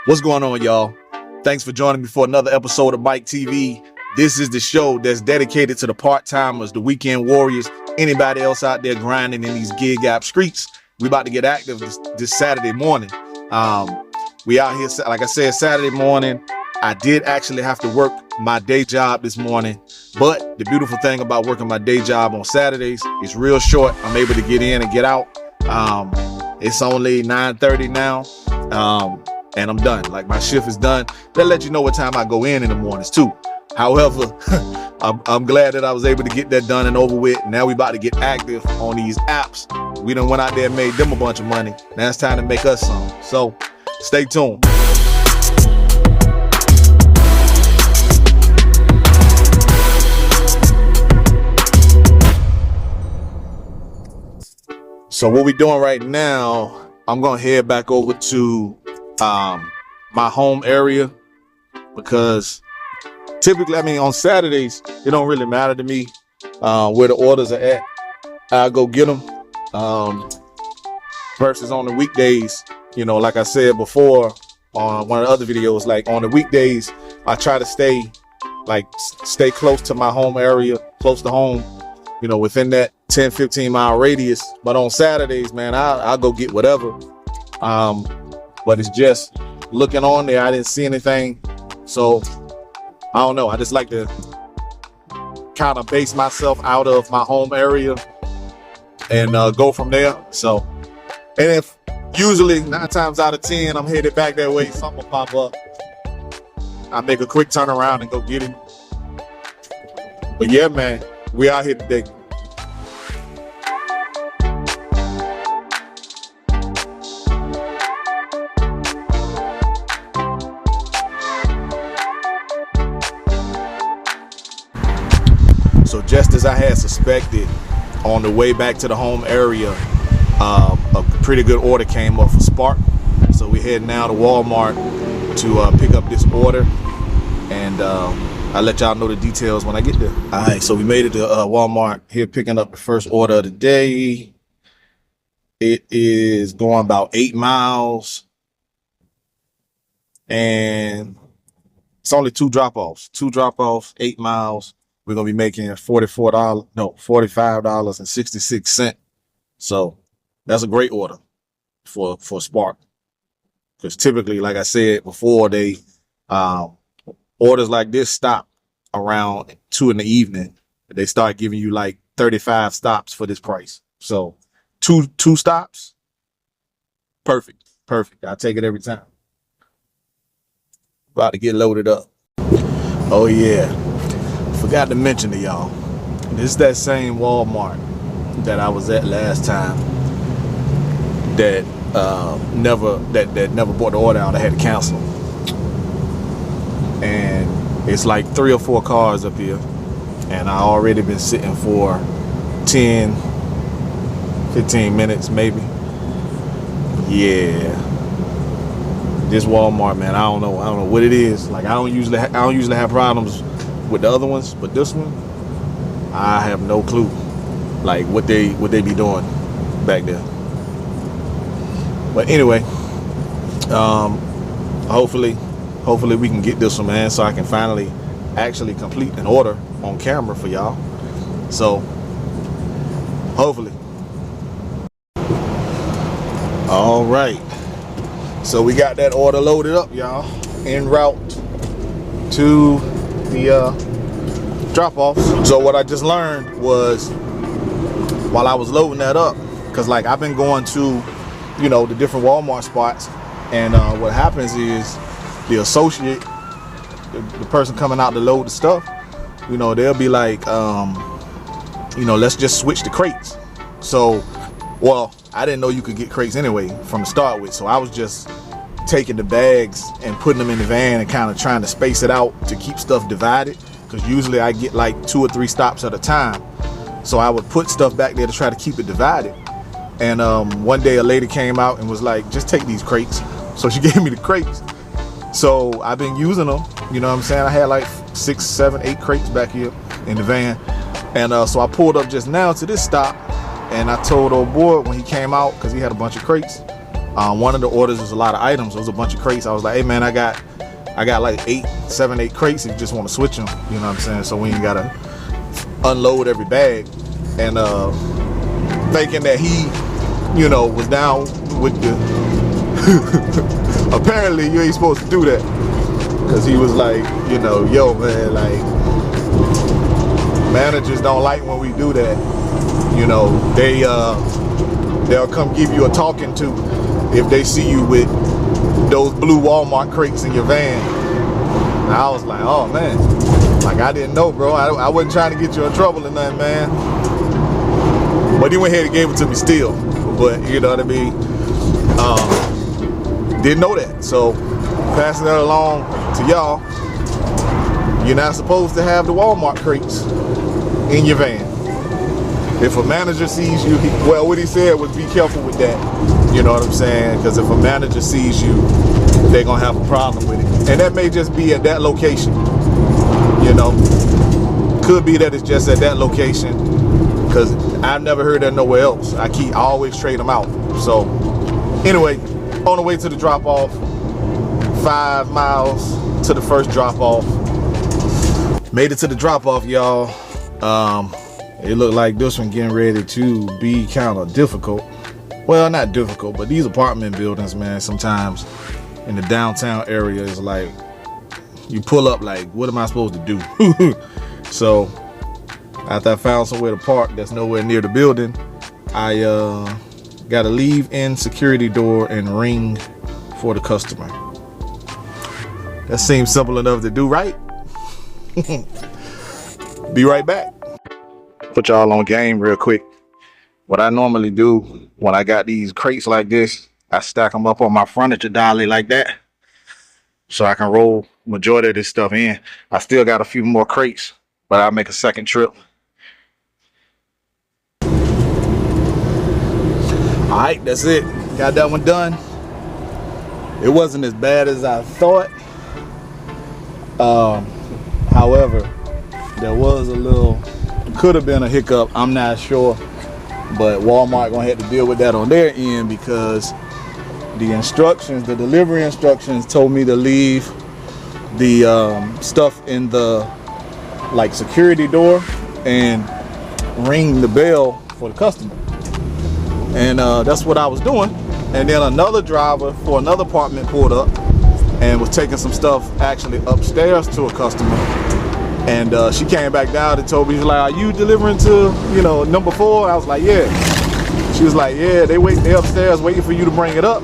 What's going on, y'all? Thanks for joining me for another episode of Bike TV. This is the show that's dedicated to the part-timers, the weekend warriors, anybody else out there grinding in these gig app streets. We about to get active this Saturday morning. We out here, like I said, Saturday morning. I did actually have to work my day job this morning, but the beautiful thing about working my day job on Saturdays is real short. I'm able to get in and get out. It's only 9:30 now. And I'm done. Like, my shift is done. They'll let you know what time I go in the mornings too. However, I'm glad that I was able to get that done and over with. Now we about to get active on these apps. We done went out there and made them a bunch of money. Now it's time to make us some. So stay tuned. So what we're doing right now, I'm gonna head back over to my home area, because typically, on Saturdays, it don't really matter to me where the orders are at. I'll go get them. Versus on the weekdays, like I said before on one of the other videos, like on the weekdays, I try to stay close to my home area, close to home, within that 10-15 mile radius. But on Saturdays, man, I'll go get whatever. But it's just looking on there, I didn't see anything. So I don't know. I just like to kind of base myself out of my home area and go from there. So, and if usually 9 times out of 10, I'm headed back that way, something will pop up. I make a quick turnaround and go get it. But yeah, man, we out here today. So just as I had suspected, on the way back to the home area, a pretty good order came up for Spark. So we head now to Walmart to pick up this order, and I'll let y'all know the details when I get there. All right, so we made it to Walmart here, picking up the first order of the day. It is going about 8 miles, and it's only 2 drop-offs. 8 miles. We're going to be making $45.66. So that's a great order for Spark. Because typically, like I said before, they orders like this stop around 2 in the evening. They start giving you like 35 stops for this price. So two stops, perfect. I take it every time. About to get loaded up. Oh yeah. Forgot to mention to y'all, this is that same Walmart that I was at last time that never bought the order out. I had to cancel. And it's like 3 or 4 cars up here, and I already been sitting for 10-15 minutes maybe. Yeah, this Walmart, man, I don't know what it is. Like, I don't usually have problems with the other ones, but this one, I have no clue, like what they be doing back there. But anyway, hopefully we can get this one, man, so I can finally actually complete an order on camera for y'all. So hopefully. All right, so we got that order loaded up, y'all, en route to the drop-off. So what I just learned was, while I was loading that up, because like I've been going to the different Walmart spots, and what happens is the associate, the person coming out to load the stuff, they'll be like, let's just switch the crates. So, well, I didn't know you could get crates anyway from the start with, so I was just taking the bags and putting them in the van and kind of trying to space it out to keep stuff divided, because usually I get like 2 or 3 stops at a time. So I would put stuff back there to try to keep it divided. And one day a lady came out and was like, just take these crates. So she gave me the crates. So I've been using them, I had like 6, 7, 8 crates back here in the van. And so I pulled up just now to this stop, and I told old boy when he came out, because he had a bunch of crates, One of the orders is a lot of items. It was a bunch of crates. I was like, hey man, I got like 7, 8 crates if you just want to switch them. You know what I'm saying? So we ain't gotta unload every bag. And thinking that he, you know, was down with the apparently you ain't supposed to do that, because he was like, you know, yo man, like managers don't like when we do that. You know, they'll come give you a talking to if they see you with those blue Walmart crates in your van. And I was like, oh man, like I didn't know, bro. I wasn't trying to get you in trouble or nothing, man. But he went ahead and gave it to me still. But you know what I mean? Didn't know that. So passing that along to y'all. You're not supposed to have the Walmart crates in your van. If a manager sees you, well, what he said was be careful with that. You know what I'm saying? Because if a manager sees you, they're gonna have a problem with it. And that may just be at that location. You know, could be that it's just at that location, because I've never heard that nowhere else. I always trade them out. So anyway, on the way to the drop off, 5 miles to the first drop off. Made it to the drop off, y'all. It looked like this one getting ready to be kind of difficult. Well, not difficult, but these apartment buildings, man, sometimes in the downtown area is like, you pull up like, what am I supposed to do? So after I found somewhere to park that's nowhere near the building, I got to leave in security door and ring for the customer. That seems simple enough to do, right? Be right back. Put y'all on game real quick. What I normally do when I got these crates like this, I stack them up on my furniture dolly like that, so I can roll majority of this stuff in. I still got a few more crates, but I'll make a second trip. All right, that's it. Got that one done. It wasn't as bad as I thought. However, there was a little, could have been a hiccup, I'm not sure, but Walmart gonna have to deal with that on their end, because the instructions, the delivery instructions told me to leave the stuff in the like security door and ring the bell for the customer. And that's what I was doing. And then another driver for another apartment pulled up and was taking some stuff actually upstairs to a customer. And she came back down and told me, she's like, are you delivering to, you know, number 4? I was like, yeah. She was like, yeah, they upstairs waiting for you to bring it up.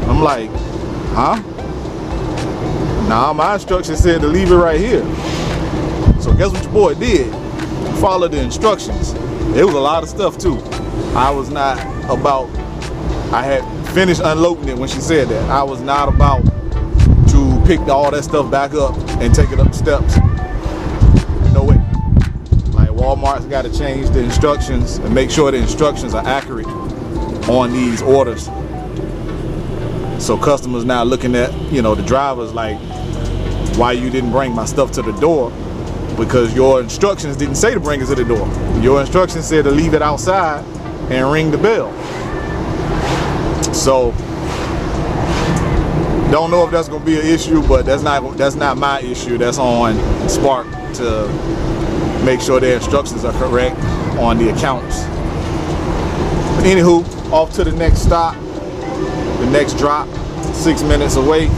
I'm like, huh? Nah, my instructions said to leave it right here. So guess what your boy did? Follow the instructions. It was a lot of stuff too. I was not about, I had finished unloading it when she said that. I was not about to pick all that stuff back up and take it up the steps. No way. Like, Walmart's got to change the instructions and make sure the instructions are accurate on these orders. So customers now looking at, you know, the drivers like, why you didn't bring my stuff to the door? Because your instructions didn't say to bring it to the door. Your instructions said to leave it outside and ring the bell. So don't know if that's gonna be an issue, but that's not my issue. That's on Spark to make sure their instructions are correct on the accounts. But anywho, off to the next stop, the next drop, 6 minutes away.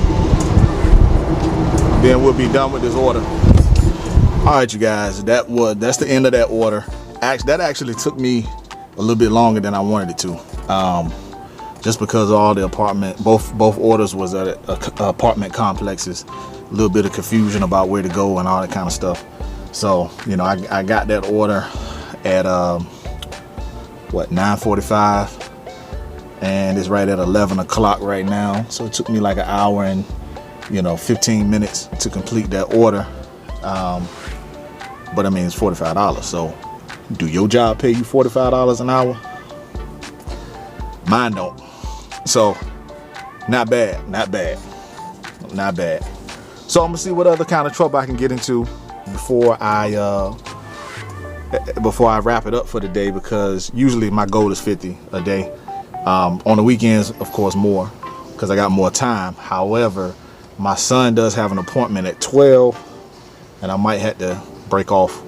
Then we'll be done with this order. All right, you guys, that's the end of that order. That actually took me a little bit longer than I wanted it to, just because all the both orders was at apartment complexes. A little bit of confusion about where to go and all that kind of stuff. So, you know, I got that order at 9:45, and it's right at 11 o'clock right now. So it took me like an hour and 15 minutes to complete that order. But I mean, it's $45. So do your job pay you $45 an hour? Mine don't. So not bad. So I'm gonna see what other kind of trouble I can get into before I wrap it up for the day, because usually my goal is 50 a day. On the weekends, of course, more because I got more time. However, my son does have an appointment at 12, and I might have to break off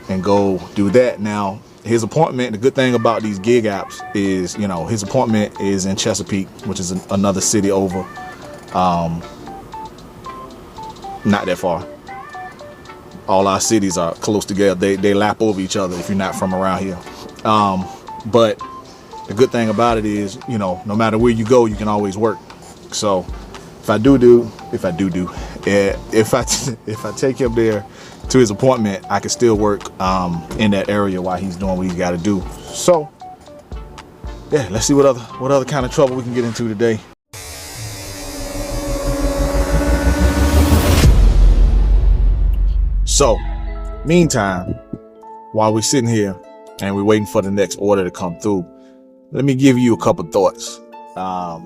and go do that. Now, his appointment, the good thing about these gig apps is, his appointment is in Chesapeake, which is another city over. Not that far. All our cities are close together. They lap over each other if you're not from around here. But the good thing about it is, no matter where you go, you can always work. So if I take him there to his appointment, I can still work in that area while he's doing what he's got to do. So yeah, let's see what other kind of trouble we can get into today. So meantime, while we're sitting here and we're waiting for the next order to come through, let me give you a couple thoughts. I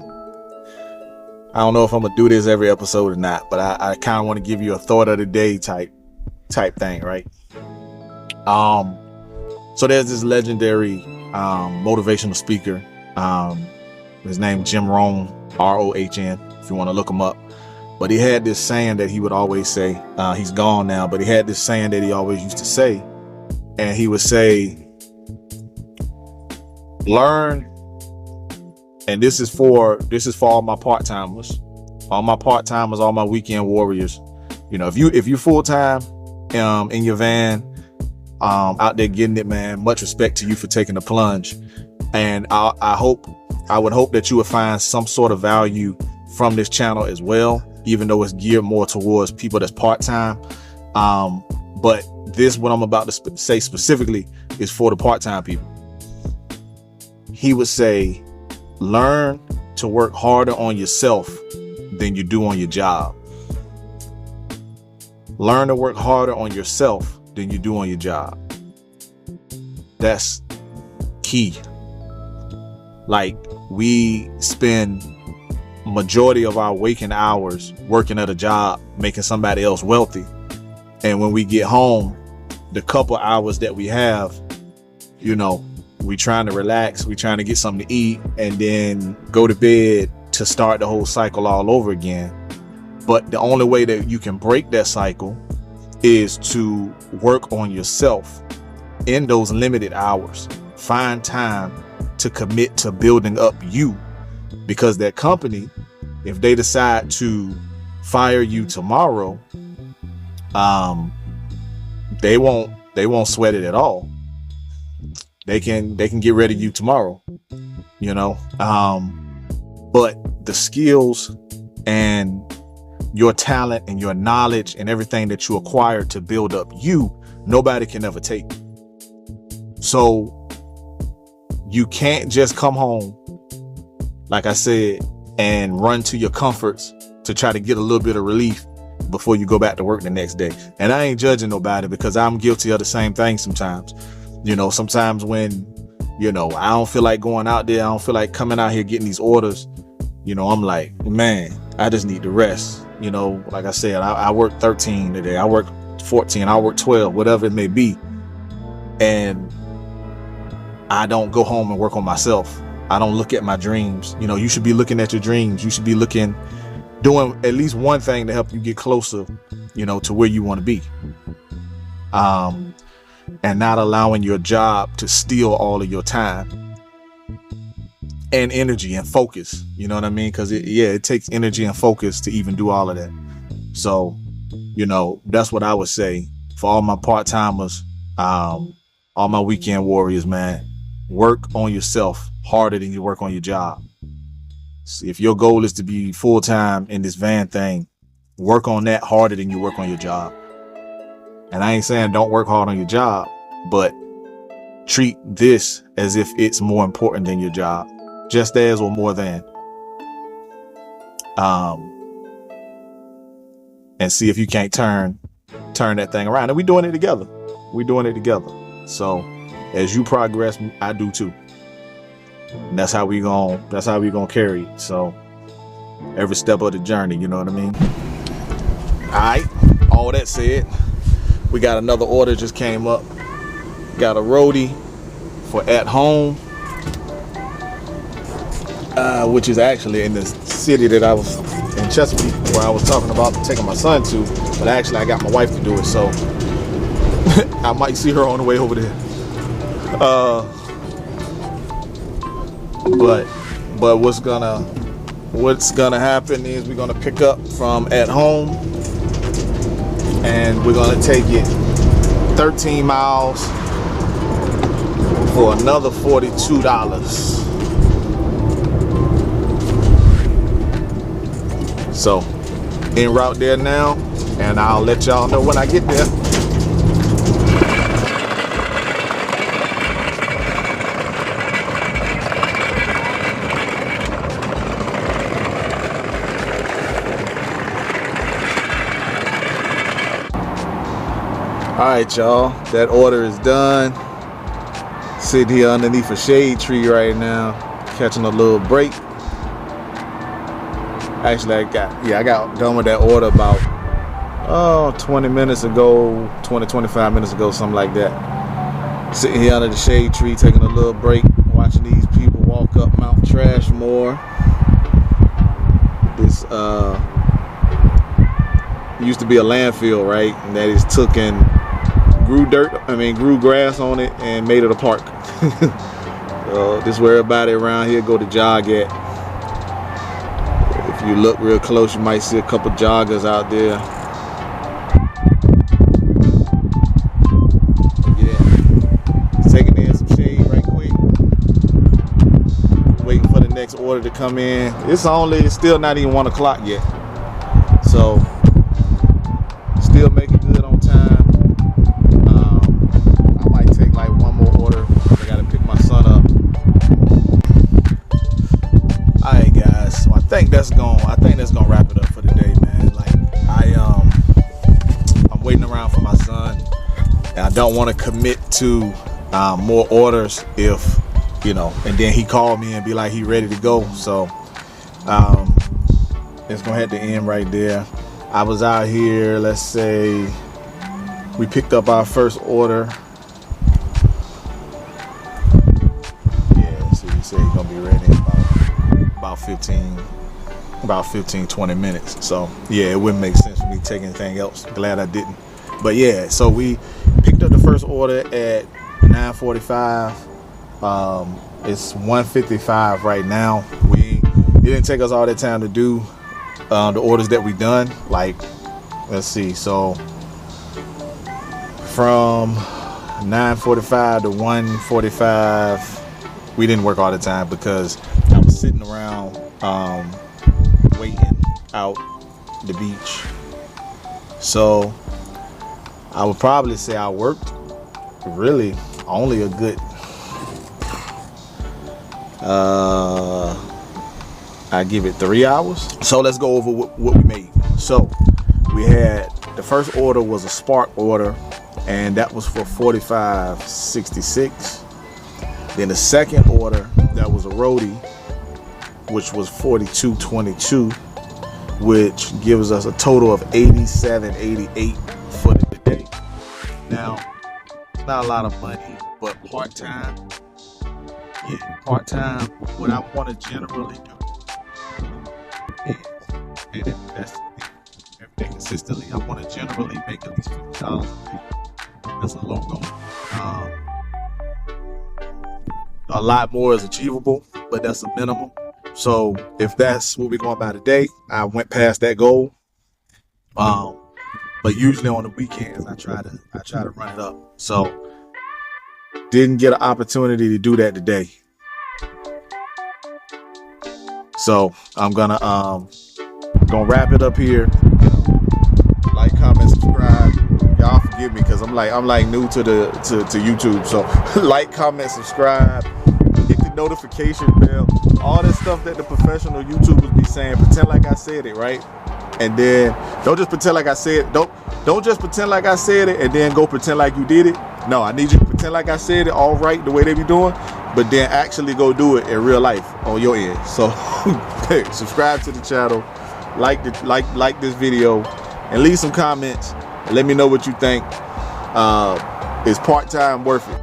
don't know if I'm gonna do this every episode or not, but I kind of want to give you a thought of the day type thing, right? So there's this legendary motivational speaker. His name Jim Rohn, R-O-H-N, if you want to look him up. But he had this saying that he would always say, he's gone now, but he had this saying that he always used to say, and he would say, learn, and this is for all my part-timers, all my weekend warriors. If you full-time in your van, out there getting it, man, much respect to you for taking the plunge. And I would hope that you would find some sort of value from this channel as well, even though it's geared more towards people that's part-time. But what I'm about to say specifically is for the part-time people. He would say, learn to work harder on yourself than you do on your job. Learn to work harder on yourself than you do on your job. That's key. Like, we spend majority of our waking hours working at a job, making somebody else wealthy. And when we get home, the couple hours that we have, we trying to relax, we trying to get something to eat, and then go to bed to start the whole cycle all over again. But the only way that you can break that cycle is to work on yourself in those limited hours. Find time to commit to building up you, because that company, if they decide to fire you tomorrow, they won't sweat it at all. They can get rid of you tomorrow, but the skills and your talent and your knowledge and everything that you acquire to build up you, nobody can ever take. So you can't just come home, like I said, and run to your comforts to try to get a little bit of relief before you go back to work the next day. And I ain't judging nobody, because I'm guilty of the same thing sometimes. Sometimes when, I don't feel like going out there, I don't feel like coming out here getting these orders, I'm like, man, I just need to rest. Like I said, I work 13 today, I work 14, I work 12, whatever it may be. And I don't go home and work on myself. I don't look at my dreams. You should be looking at your dreams. You should be doing at least one thing to help you get closer, to where you want to be. And not allowing your job to steal all of your time and energy and focus. You know what I mean? Because it takes energy and focus to even do all of that. So, that's what I would say for all my part-timers, all my weekend warriors, man. Work on yourself harder than you work on your job. So if your goal is to be full-time in this van thing, work on that harder than you work on your job. And I ain't saying don't work hard on your job, but treat this as if it's more important than your job, just as or more than. And see if you can't turn that thing around. And we're doing it together. So as you progress, I do too. And that's how we gonna carry it. So every step of the journey, you know what I mean? All right. All that said, we got another order just came up. Got a roadie for at home. which is actually in the city that I was in Chesapeake, where I was talking about taking my son to. But actually, I got my wife to do it, so I might see her on the way over there. But what's gonna happen is we're gonna pick up from at home, and we're gonna take it 13 miles for another $42. So, en route there now, and I'll let y'all know when I get there. All right, y'all, that order is done. Sitting here underneath a shade tree right now, catching a little break. Actually, I got done with that order about 20 minutes ago, 25 minutes ago, something like that. Sitting here under the shade tree, taking a little break, watching these people walk up Mount Trashmore. This used to be a landfill, right? And that is took and grew grass on it and made it a park. This is where everybody around here go to jog at. If you look real close, you might see a couple joggers out there. Yeah, taking in some shade right quick. Waiting for the next order to come in. It's still not even 1 o'clock yet. So, still making good on time. I might take like one more order. I gotta pick my son up. Alright guys, so I think that's gonna wrap it up for today, man. Like I'm waiting around for my son, and I don't want to commit to more orders if and then he called me and be like he ready to go. So it's gonna have to end right there. I was out here, let's say we picked up our first order. Yeah, so he said he's gonna be ready in about 15-20 minutes. So yeah, it wouldn't make sense for me to take anything else. Glad I didn't. But yeah, so we picked up the first order at 9:45. It's 1:55 right now. It didn't take us all that time to do the orders that we done. Like, let's see, so from 9:45 to 1:45, we didn't work all the time because I was sitting around waiting out the beach. So I would probably say I worked really only a good I give it 3 hours. So let's go over what we made. So we had, the first order was a Spark order, and that was for $45.66. Then the second order, that was a Roadie, which was $42.22, which gives us a total of $87.88 for the day. Now, it's not a lot of money, but part-time, what I want to generally do is, and invest every day consistently, I want to generally make at least $50 a week. That's a low goal. A lot more is achievable, but that's a minimum. So if that's what we're going by today, I went past that goal. But usually on the weekends, I try to run it up. So didn't get an opportunity to do that today. So I'm gonna wrap it up here. Like, comment, subscribe. Y'all forgive me because I'm like new to YouTube. So like, comment, subscribe, hit the notification bell, all this stuff that the professional YouTubers be saying. Pretend like I said it, right? And then don't just pretend like I said. Don't just pretend like I said it and then go pretend like you did it. No, I need you to pretend like I said it all right, the way they be doing, but then actually go do it in real life on your end. So hey, subscribe to the channel, like this video, and leave some comments and let me know what you think. Is part-time worth it?